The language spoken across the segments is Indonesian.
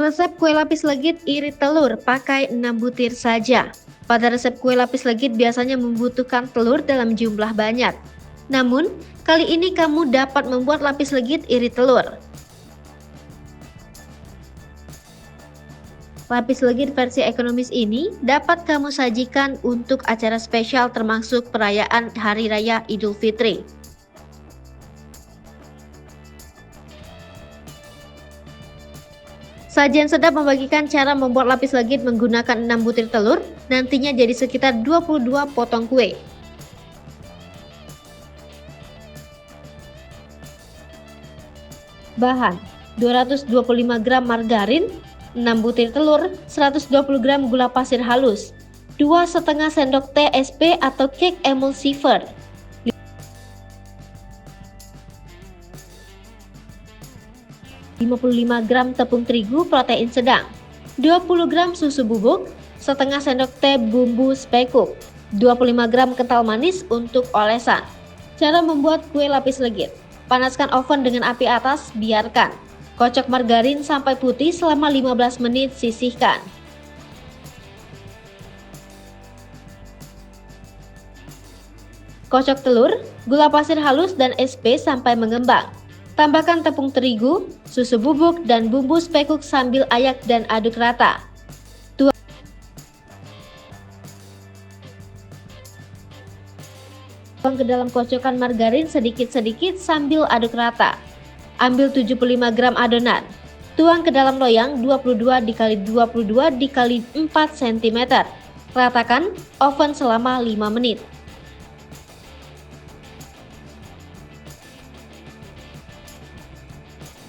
Resep kue lapis legit irit telur pakai 6 butir saja. Pada resep kue lapis legit biasanya membutuhkan telur dalam jumlah banyak. Namun, kali ini kamu dapat membuat lapis legit irit telur. Lapis legit versi ekonomis ini dapat kamu sajikan untuk acara spesial termasuk perayaan Hari Raya Idul Fitri. Sajian sedap membagikan cara membuat lapis legit menggunakan 6 butir telur, nantinya jadi sekitar 22 potong kue. Bahan: 225 gram margarin, 6 butir telur, 120 gram gula pasir halus, 2,5 sendok teh SP atau cake emulsifier, 55 gram tepung terigu protein sedang, 20 gram susu bubuk, setengah sendok teh bumbu spekuk, 25 gram kental manis untuk olesan. Cara membuat kue lapis legit: panaskan oven dengan api atas, biarkan. Kocok margarin sampai putih selama 15 menit, sisihkan. Kocok telur, gula pasir halus dan SP sampai mengembang. Tambahkan tepung terigu, susu bubuk, dan bumbu spekuk sambil ayak dan aduk rata. Tuang ke dalam kocokan margarin sedikit-sedikit sambil aduk rata. Ambil 75 gram adonan. Tuang ke dalam loyang 22 x 22 x 4 cm. Ratakan, oven selama 5 menit.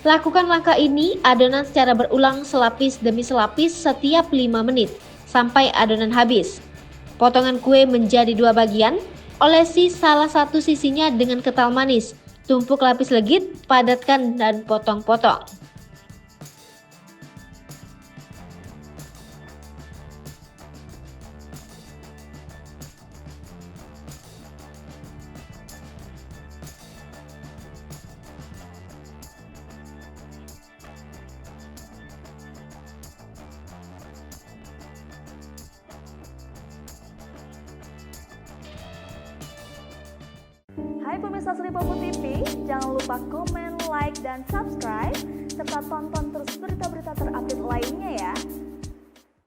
Lakukan langkah ini adonan secara berulang selapis demi selapis setiap 5 menit sampai adonan habis. Potongan kue menjadi 2 bagian, olesi salah satu sisinya dengan kental manis. Tumpuk lapis legit, padatkan dan potong-potong. Hai pemirsa Sri Popo TV, jangan lupa komen, like, dan subscribe, serta tonton terus berita-berita terupdate lainnya ya.